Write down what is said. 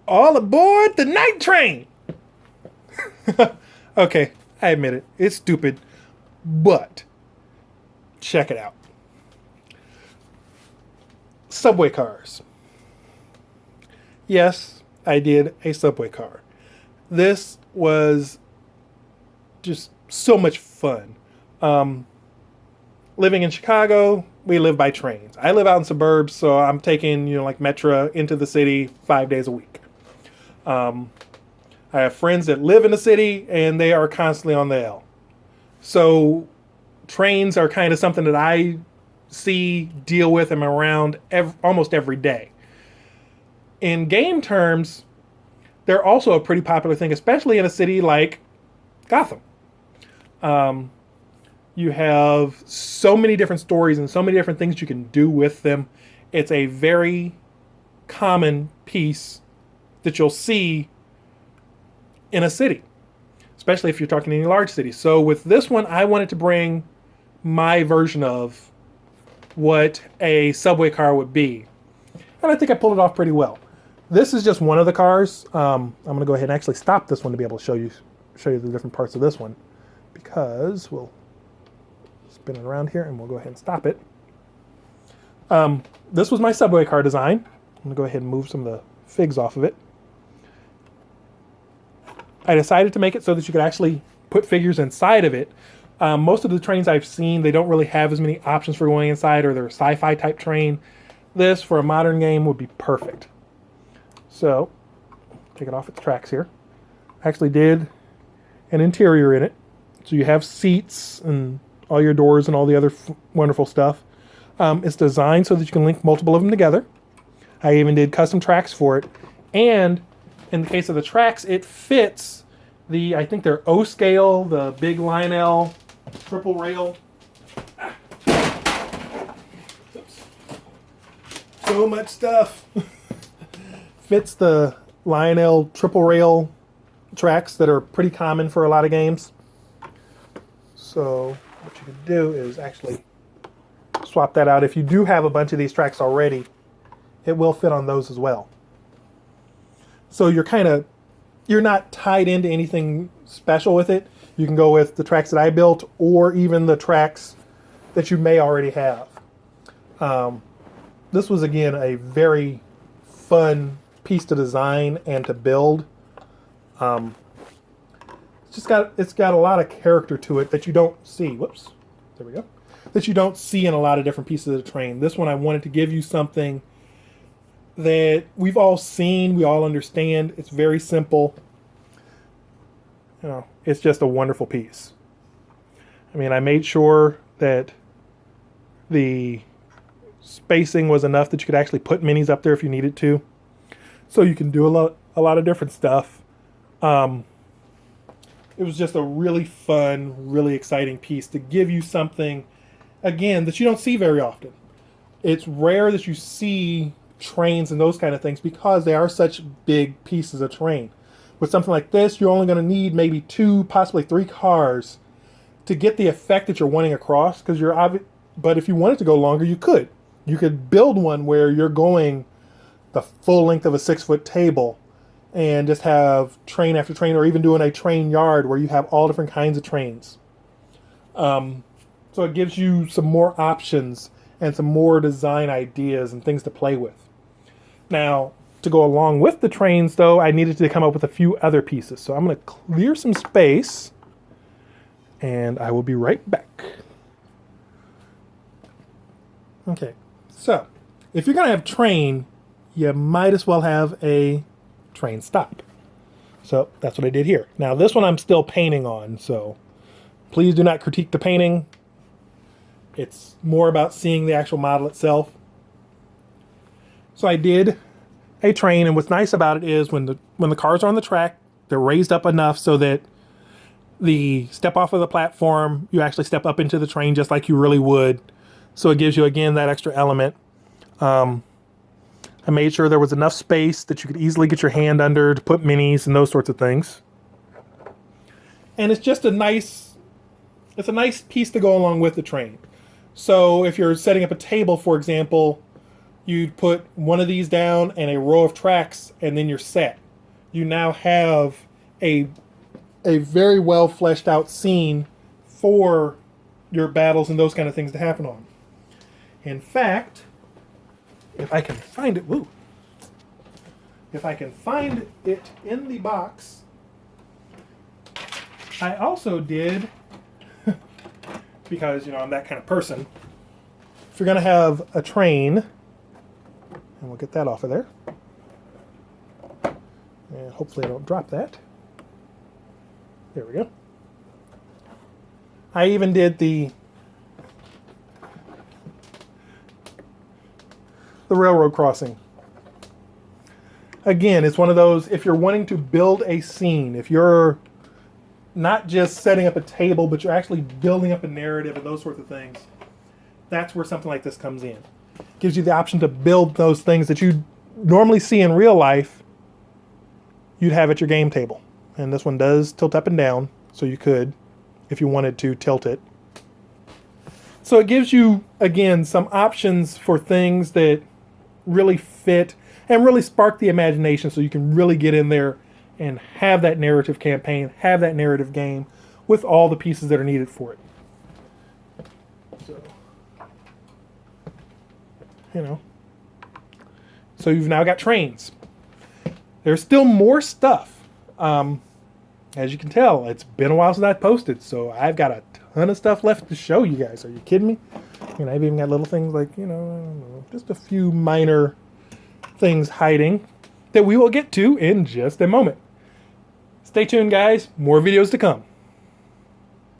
All aboard the night train. Okay, I admit it. It's stupid, but check it out. Subway cars. Yes, I did a subway car. This was just so much fun. Um, Living in Chicago, we live by trains. I live out in suburbs, so I'm taking, like Metro into the city 5 days a week. Um, I have friends that live in the city and they are constantly on the L. So trains are kind of something that I see, deal with, and around almost every day. In game terms, they're also a pretty popular thing, especially in a city like Gotham. Um, you have so many different stories and so many different things you can do with them. It's a very common piece that you'll see in a city, especially if you're talking any large cities. So with this one, I wanted to bring my version of what a subway car would be. And I think I pulled it off pretty well. This is just one of the cars. I'm going to go ahead and actually stop this one to be able to show you the different parts of this one, because we'll spin it around here and we'll go ahead and stop it. This was my subway car design. I'm going to go ahead and move some of the figs off of it. I decided to make it so that you could actually put figures inside of it. Most of the trains I've seen, they don't really have as many options for going inside, or they're a sci-fi type train. This, for a modern game, would be perfect. So, take it off its tracks here. I actually did an interior in it. So you have seats and all your doors and all the other wonderful stuff. It's designed so that you can link multiple of them together. I even did custom tracks for it. And in the case of the tracks, it fits I think they're O scale, the big Lionel triple rail. Oops. So much stuff. Fits the Lionel triple rail tracks that are pretty common for a lot of games. So what you can do is actually swap that out. If you do have a bunch of these tracks already, it will fit on those as well. So you're not tied into anything special with it. You can go with the tracks that I built, or even the tracks that you may already have. This was, again, a very fun piece to design and to build. It's got a lot of character to it that you don't see. Whoops, there we go. That you don't see in a lot of different pieces of the train. This one, I wanted to give you something that we've all seen, we all understand. It's very simple. It's just a wonderful piece. I mean, I made sure that the spacing was enough that you could actually put minis up there if you needed to. So you can do a lot of different stuff. It was just a really fun, really exciting piece to give you something, again, that you don't see very often. It's rare that you see trains and those kind of things because they are such big pieces of terrain. With something like this, you're only going to need maybe 2, possibly 3 cars to get the effect that you're wanting across. But if you wanted to go longer, you could. You could build one where you're going the full length of a 6-foot table and just have train after train, or even doing a train yard where you have all different kinds of trains. So it gives you some more options and some more design ideas and things to play with. Now, to go along with the trains, though, I needed to come up with a few other pieces. So I'm going to clear some space, and I will be right back. Okay, so if you're going to have train, you might as well have a train stop. So that's what I did here. Now, this one I'm still painting on, so please do not critique the painting. It's more about seeing the actual model itself. So I did a train, and what's nice about it is when the cars are on the track, they're raised up enough so that the step off of the platform, you actually step up into the train just like you really would. So it gives you, again, that extra element. I made sure there was enough space that you could easily get your hand under to put minis and those sorts of things. And it's just a nice piece to go along with the train. So if you're setting up a table, for example, You'd put one of these down and a row of tracks, and then you're set. You now have a very well fleshed out scene for your battles and those kind of things to happen on. In fact, if I can find it, woo, if I can find it in the box, I also did, because, you know, I'm that kind of person, if you're going to have a train, and we'll get that off of there, and hopefully I don't drop that. There we go. I even did the railroad crossing. Again, it's one of those, if you're wanting to build a scene, if you're not just setting up a table, but you're actually building up a narrative and those sorts of things, that's where something like this comes in. It gives you the option to build those things that you normally see in real life, you'd have at your game table. And this one does tilt up and down, so you could, if you wanted to, tilt it. So it gives you, again, some options for things that really fit and really spark the imagination, so you can really get in there and have that narrative campaign, have that narrative game with all the pieces that are needed for it. So, you know. So you've now got trains. There's still more stuff. As you can tell, it's been a while since I posted, so I've got a ton of stuff left to show you guys. Are you kidding me? You know, I've even got little things like, you know, just a few minor things hiding that we will get to in just a moment. Stay tuned, guys. More videos to come.